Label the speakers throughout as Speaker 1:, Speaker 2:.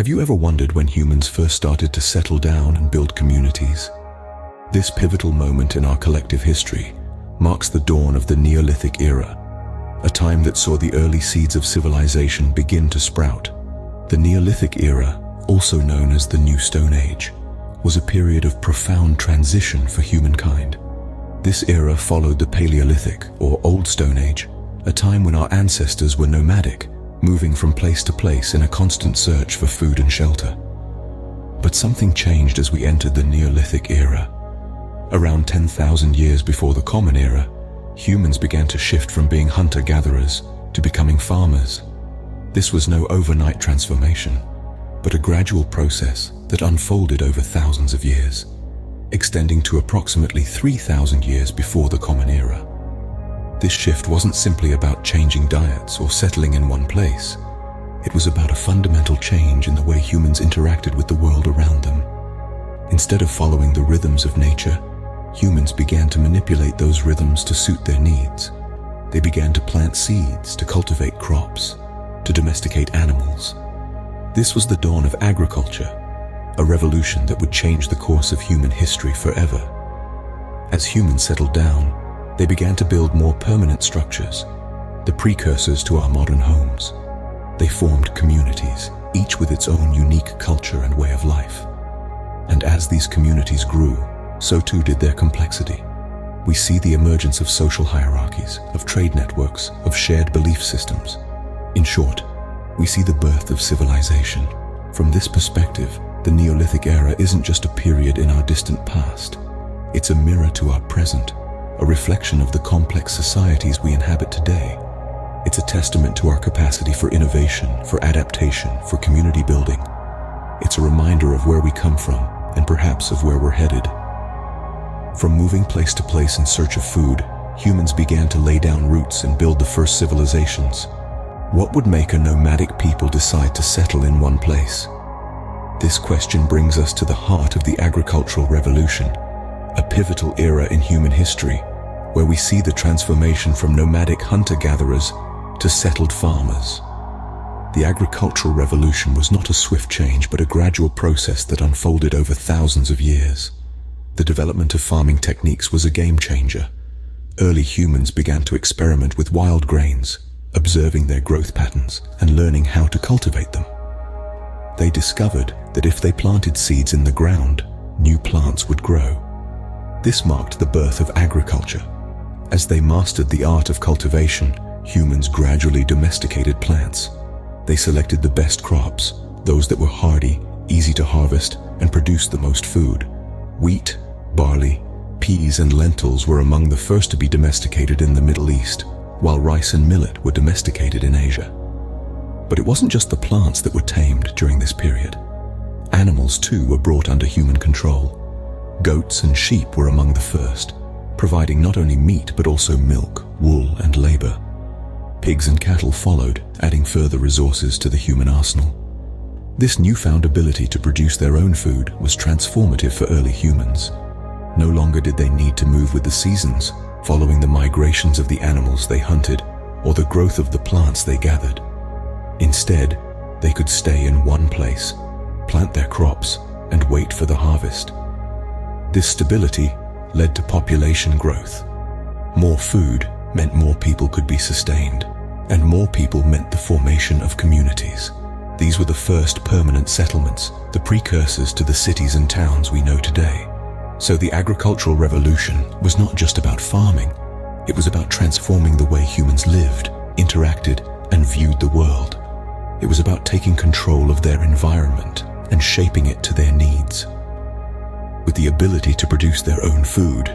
Speaker 1: Have you ever wondered when humans first started to settle down and build communities? This pivotal moment in our collective history marks the dawn of the Neolithic era, a time that saw the early seeds of civilization begin to sprout. The Neolithic era, also known as the New Stone Age, was a period of profound transition for humankind. This era followed the Paleolithic, or Old Stone Age, a time when our ancestors were nomadic, moving from place to place in a constant search for food and shelter. But something changed as we entered the Neolithic era. Around 10,000 years before the Common Era, humans began to shift from being hunter-gatherers to becoming farmers. This was no overnight transformation, but a gradual process that unfolded over thousands of years, extending to approximately 3,000 years before the Common Era. This shift wasn't simply about changing diets or settling in one place. It was about a fundamental change in the way humans interacted with the world around them. Instead of following the rhythms of nature, humans began to manipulate those rhythms to suit their needs. They began to plant seeds, to cultivate crops, to domesticate animals. This was the dawn of agriculture, a revolution that would change the course of human history forever. As humans settled down, they began to build more permanent structures, the precursors to our modern homes. They formed communities, each with its own unique culture and way of life. And as these communities grew, so too did their complexity. We see the emergence of social hierarchies, of trade networks, of shared belief systems. In short, we see the birth of civilization. From this perspective, the Neolithic era isn't just a period in our distant past. It's a mirror to our present, a reflection of the complex societies we inhabit today. It's a testament to our capacity for innovation, for adaptation, for community building. It's a reminder of where we come from, and perhaps of where we're headed. From moving place to place in search of food, humans began to lay down roots and build the first civilizations. What would make a nomadic people decide to settle in one place? This question brings us to the heart of the agricultural revolution, a pivotal era in human history, where we see the transformation from nomadic hunter-gatherers to settled farmers. The agricultural revolution was not a swift change, but a gradual process that unfolded over thousands of years. The development of farming techniques was a game changer. Early humans began to experiment with wild grains, observing their growth patterns and learning how to cultivate them. They discovered that if they planted seeds in the ground, new plants would grow. This marked the birth of agriculture. As they mastered the art of cultivation, humans gradually domesticated plants. They selected the best crops, those that were hardy, easy to harvest, and produced the most food. Wheat, barley, peas, and lentils were among the first to be domesticated in the Middle East, while rice and millet were domesticated in Asia. But it wasn't just the plants that were tamed during this period. Animals too were brought under human control. Goats and sheep were among the first, providing not only meat but also milk, wool, and labor. Pigs and cattle followed, adding further resources to the human arsenal. This newfound ability to produce their own food was transformative for early humans. No longer did they need to move with the seasons, following the migrations of the animals they hunted or the growth of the plants they gathered. Instead, they could stay in one place, plant their crops, and wait for the harvest. This stability led to population growth. More food meant more people could be sustained, and more people meant the formation of communities. These were the first permanent settlements, the precursors to the cities and towns we know today. So the agricultural revolution was not just about farming. It was about transforming the way humans lived, interacted, and viewed the world. It was about taking control of their environment and shaping it to their needs. With the ability to produce their own food,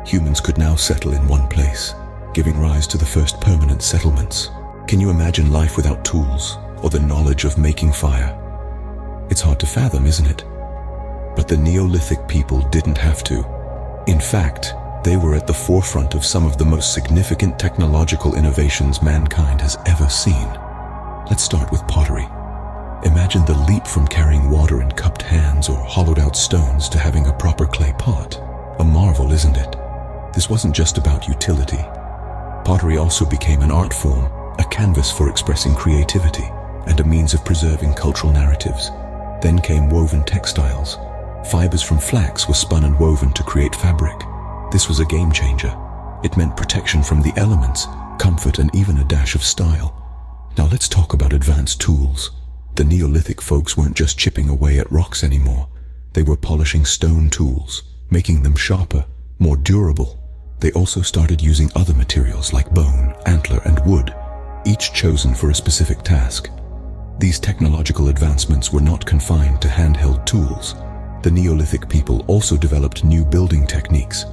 Speaker 1: humans could now settle in one place, giving rise to the first permanent settlements. Can you imagine life without tools or the knowledge of making fire? It's hard to fathom, isn't it? But the Neolithic people didn't have to. In fact, they were at the forefront of some of the most significant technological innovations mankind has ever seen. Let's start with pottery. Imagine the leap from carrying water in cupped hands or hollowed-out stones to having a proper clay pot. A marvel, isn't it? This wasn't just about utility. Pottery also became an art form, a canvas for expressing creativity, and a means of preserving cultural narratives. Then came woven textiles. Fibers from flax were spun and woven to create fabric. This was a game changer. It meant protection from the elements, comfort, and even a dash of style. Now let's talk about advanced tools. The Neolithic folks weren't just chipping away at rocks anymore. They were polishing stone tools, making them sharper, more durable. They also started using other materials like bone, antler, and wood, each chosen for a specific task. These technological advancements were not confined to handheld tools. The Neolithic people also developed new building techniques.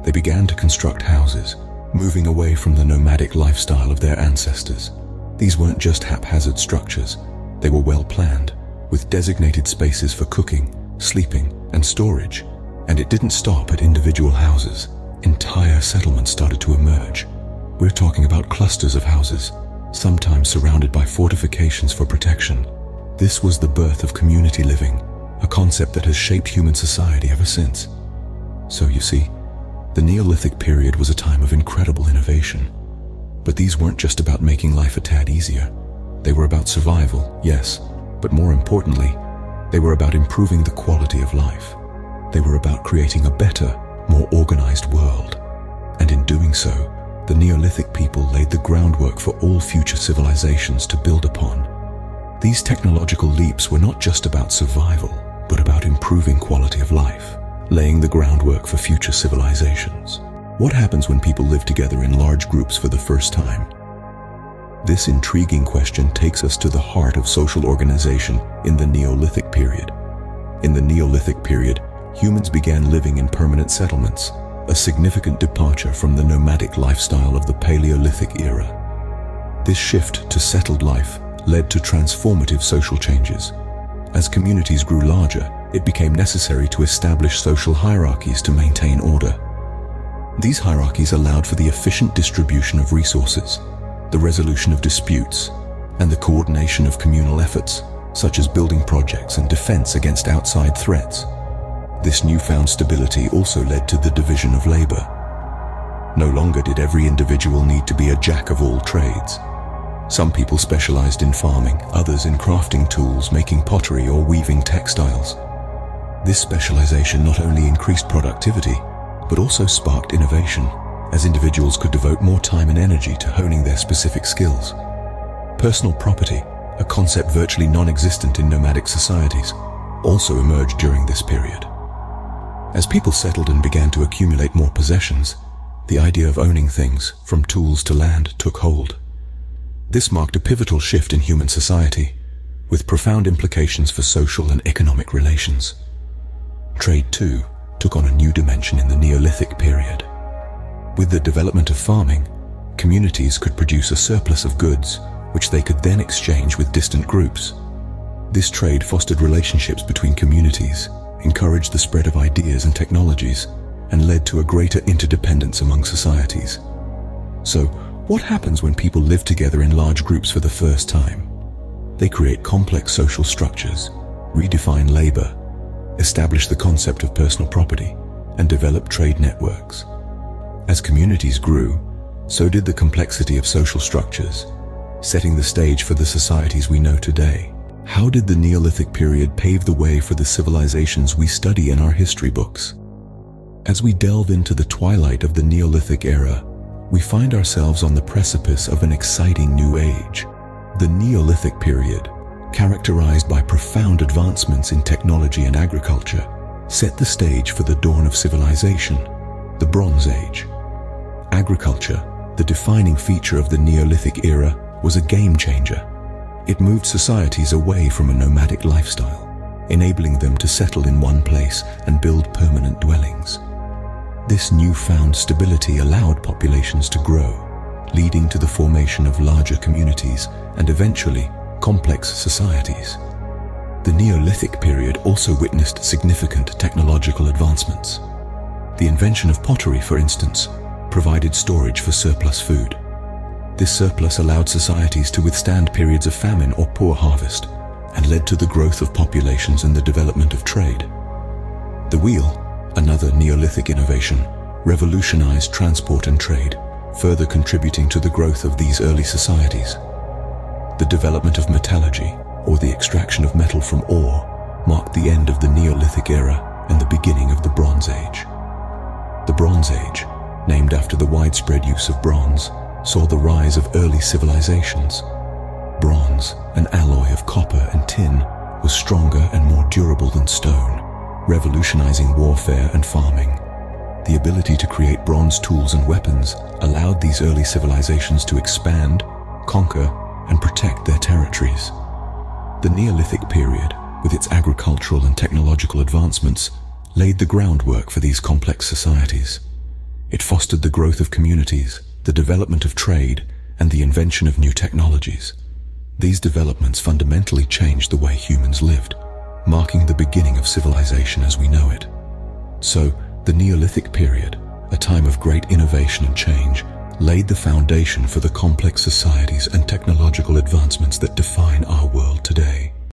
Speaker 1: They began to construct houses, moving away from the nomadic lifestyle of their ancestors. These weren't just haphazard structures. They were well planned, with designated spaces for cooking, sleeping, and storage. And it didn't stop at individual houses. Entire settlements started to emerge. We're talking about clusters of houses, sometimes surrounded by fortifications for protection. This was the birth of community living, a concept that has shaped human society ever since. So you see, the Neolithic period was a time of incredible innovation. But these weren't just about making life a tad easier. They were about survival, yes, but more importantly, they were about improving the quality of life. They were about creating a better, more organized world. And in doing so, the Neolithic people laid the groundwork for all future civilizations to build upon. These technological leaps were not just about survival, but about improving quality of life, laying the groundwork for future civilizations. What happens when people live together in large groups for the first time? This intriguing question takes us to the heart of social organization in the Neolithic period. In the Neolithic period, humans began living in permanent settlements, a significant departure from the nomadic lifestyle of the Paleolithic era. This shift to settled life led to transformative social changes. As communities grew larger, it became necessary to establish social hierarchies to maintain order. These hierarchies allowed for the efficient distribution of resources, the resolution of disputes, and the coordination of communal efforts, such as building projects and defense against outside threats. This newfound stability also led to the division of labor. No longer did every individual need to be a jack of all trades. Some people specialized in farming, others in crafting tools, making pottery, or weaving textiles. This specialization not only increased productivity, but also sparked innovation, as individuals could devote more time and energy to honing their specific skills. Personal property, a concept virtually non-existent in nomadic societies, also emerged during this period. As people settled and began to accumulate more possessions, the idea of owning things, from tools to land, took hold. This marked a pivotal shift in human society, with profound implications for social and economic relations. Trade, too, took on a new dimension in the Neolithic period. With the development of farming, communities could produce a surplus of goods, which they could then exchange with distant groups. This trade fostered relationships between communities, encouraged the spread of ideas and technologies, and led to a greater interdependence among societies. So, what happens when people live together in large groups for the first time? They create complex social structures, redefine labor, establish the concept of personal property, and develop trade networks. As communities grew, so did the complexity of social structures, setting the stage for the societies we know today. How did the Neolithic period pave the way for the civilizations we study in our history books? As we delve into the twilight of the Neolithic era, we find ourselves on the precipice of an exciting new age. The Neolithic period, characterized by profound advancements in technology and agriculture, set the stage for the dawn of civilization, the Bronze Age. Agriculture, the defining feature of the Neolithic era, was a game changer. It moved societies away from a nomadic lifestyle, enabling them to settle in one place and build permanent dwellings. This newfound stability allowed populations to grow, leading to the formation of larger communities and eventually complex societies. The Neolithic period also witnessed significant technological advancements. The invention of pottery, for instance, provided storage for surplus food. This surplus allowed societies to withstand periods of famine or poor harvest, and led to the growth of populations and the development of trade. The wheel, another Neolithic innovation, revolutionized transport and trade, further contributing to the growth of these early societies. The development of metallurgy, or the extraction of metal from ore, marked the end of the Neolithic era and the beginning of the Bronze Age. The Bronze Age, named after the widespread use of bronze, saw the rise of early civilizations. Bronze, an alloy of copper and tin, was stronger and more durable than stone, revolutionizing warfare and farming. The ability to create bronze tools and weapons allowed these early civilizations to expand, conquer, and protect their territories. The Neolithic period, with its agricultural and technological advancements, laid the groundwork for these complex societies. It fostered the growth of communities, the development of trade, and the invention of new technologies. These developments fundamentally changed the way humans lived, marking the beginning of civilization as we know it. So, the Neolithic period, a time of great innovation and change, laid the foundation for the complex societies and technological advancements that define our world today.